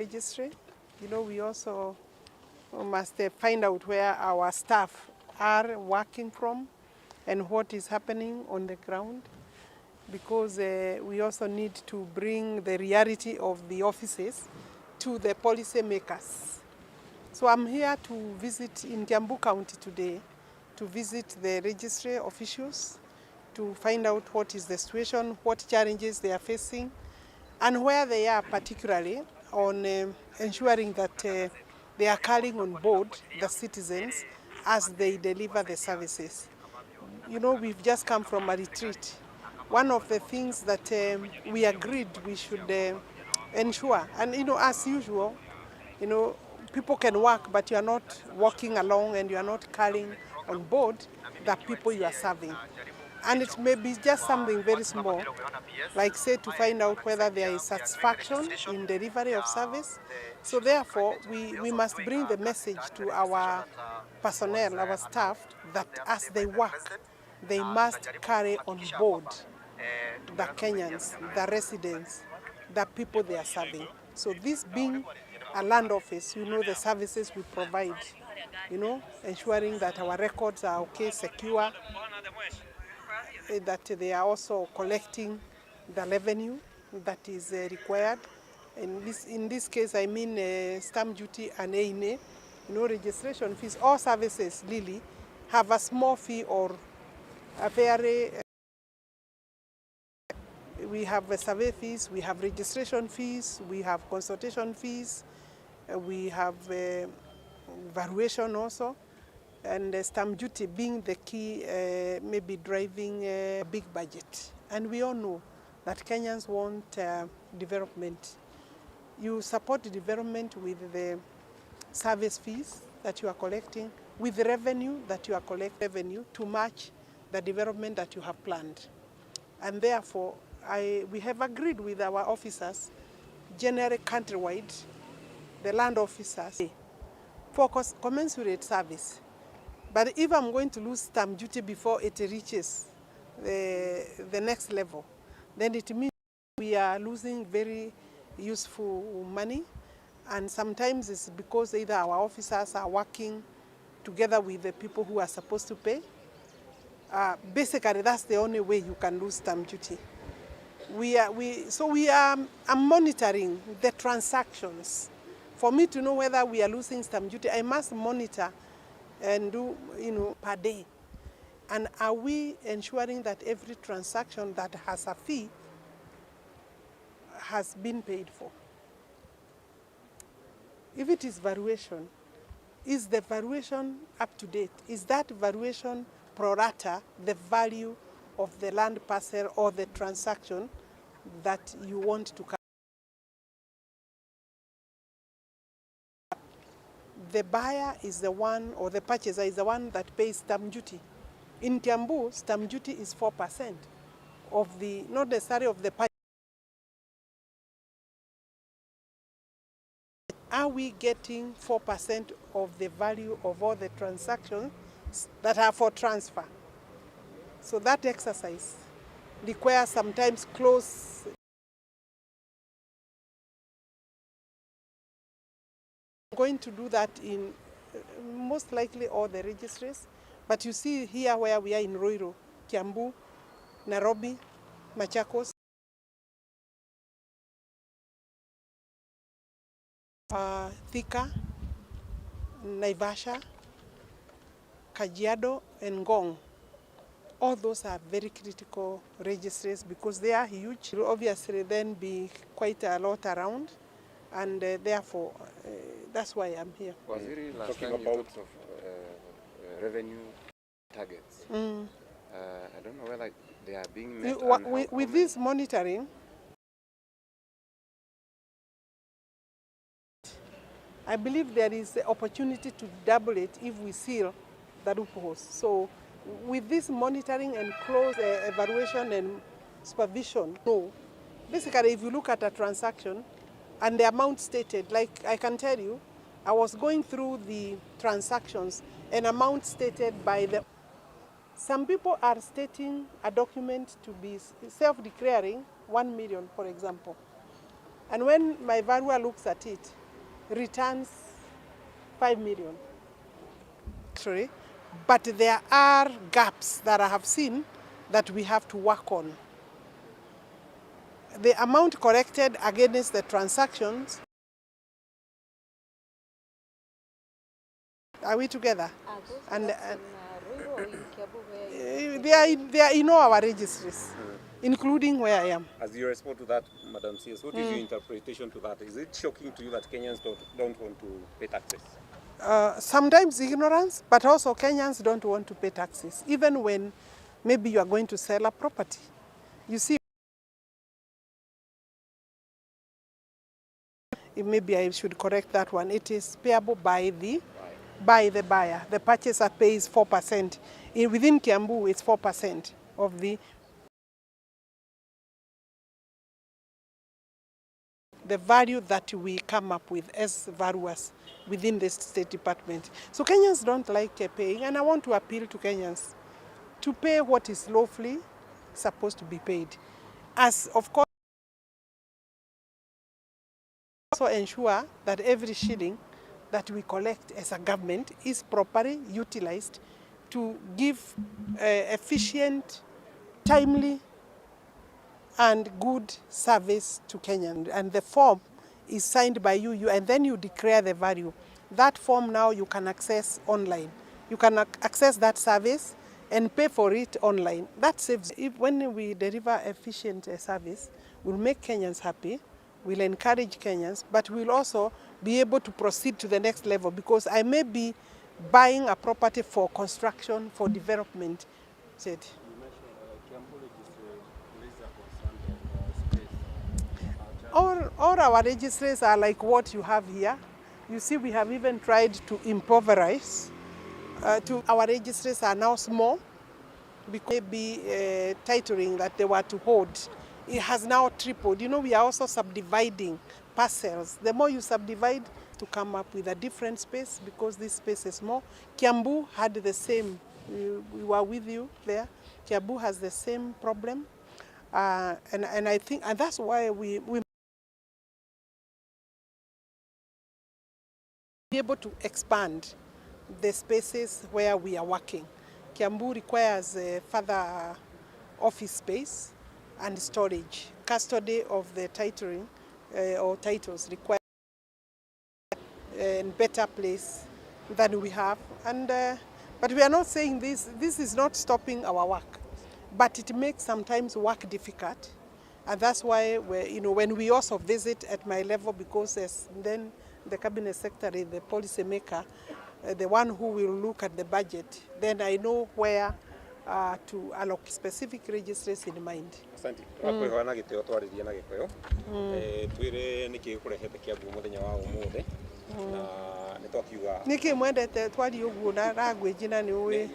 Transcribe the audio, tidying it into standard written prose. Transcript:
Registry. We also must find out where our staff are working from and what is happening on the ground, because we also need to bring the reality of the offices to the policy makers. So I'm here to visit in Kiambu County today, to visit the registry officials, to find out what is the situation, what challenges they are facing, and where they are particularly on ensuring that they are carrying on board the citizens as they deliver the services. We've just come from a retreat. One of the things that we agreed we should ensure, and as usual, people can work, but you are not walking along and you are not carrying on board the people you are serving. And it may be just something very small, like say to find out whether there is satisfaction in delivery of service. So therefore, we must bring the message to our personnel, our staff, that as they work, they must carry on board the Kenyans, the residents, the people they are serving. So this being a land office, the services we provide, ensuring that our records are okay, secure, that they are also collecting the revenue that is required. In this case, I mean stamp duty and ANA, registration fees. All services really have a small fee or a very we have survey fees, we have registration fees, we have consultation fees, we have valuation also, and stamp duty being the key, maybe driving a big budget. And we all know that Kenyans want development. You support the development with the service fees that you are collecting, with the revenue that you are collecting, to match the development that you have planned. And therefore, we have agreed with our officers, generally countrywide, the land officers, for commensurate service. But if I'm going to lose stamp duty before it reaches the next level, then it means we are losing very useful money. And sometimes it's because either our officers are working together with the people who are supposed to pay. Basically, that's the only way you can lose stamp duty. I'm monitoring the transactions. For me to know whether we are losing stamp duty, I must monitor and do, per day. And are we ensuring that every transaction that has a fee has been paid for? If it is valuation, is the valuation up to date? Is that valuation pro rata the value of the land parcel or the transaction that you want to cover? The buyer is the one, or the purchaser is the one that pays stamp duty. In Kiambu, stamp duty is 4% of the, not necessarily of the purchase. Are we getting 4% of the value of all the transactions that are for transfer? So that exercise requires sometimes close. I'm going to do that in most likely all the registries, but you see here where we are in Ruiru, Kiambu, Nairobi, Machakos, Thika, Naivasha, Kajiado, and Ngong. All those are very critical registries because they are huge. There will obviously then be quite a lot around, and therefore that's why I'm here. Waziri, last time you talked of revenue targets. I don't know whether they are being met. With this monitoring, I believe there is the opportunity to double it if we seal the loopholes. So with this monitoring and close evaluation and supervision, no. Basically, if you look at a transaction and the amount stated, like I can tell you, I was going through the transactions and amount stated by the. Some people are stating a document to be self-declaring 1 million, for example. And when my valuer looks at it, returns 5 million. Sorry, but there are gaps that I have seen that we have to work on. The amount collected against the transactions. Are we together? And Ruiru or in Kiambu, they are in all our registries, including where I am. As you respond to that, Madam CS, what is your interpretation to that? Is it shocking to you that Kenyans don't want to pay taxes? Sometimes ignorance, but also Kenyans don't want to pay taxes, even when maybe you are going to sell a property. You see, maybe I should correct that one. It is payable by the buyer. The purchaser pays 4%. Within Kiambu, it's 4% of the value that we come up with as valuers within the State Department. So Kenyans don't like paying, and I want to appeal to Kenyans to pay what is lawfully supposed to be paid. As, of course, also ensure that every shilling that we collect as a government is properly utilized to give efficient, timely, and good service to Kenyans. And the form is signed by you, and then you declare the value. That form now you can access online. You can access that service and pay for it online. That saves. When we deliver efficient service, we'll make Kenyans happy, we'll encourage Kenyans, but we'll also be able to proceed to the next level, because I may be buying a property for construction, for development. Said. All our registries are like what you have here. You see, we have even tried to improvise. Our registries are now small, because maybe titling that they were to hold, it has now tripled. You know, we are also subdividing parcels. The more you subdivide, to come up with a different space, because this space is small. Kiambu had the same. We were with you there. Kiambu has the same problem, and I think, and that's why we be able to expand the spaces where we are working. Kiambu requires further office space and storage. Custody of the titling or titles require a better place than we have. And but we are not saying this. This is not stopping our work, but it makes sometimes work difficult, and that's why when we also visit at my level, because then the cabinet secretary, the policy maker, the one who will look at the budget, then I know where to allocate specific registries in mind. Asante. Twakwĩhoa na gĩtĩo twarĩria na gĩkũyũ. Twĩre nĩkĩ kũrehete Kiambu mũthenya wa ũmũthĩ. Na nĩ twakiuga. Nĩkĩ mwendete twari ũguo na language na nĩ ũĩ.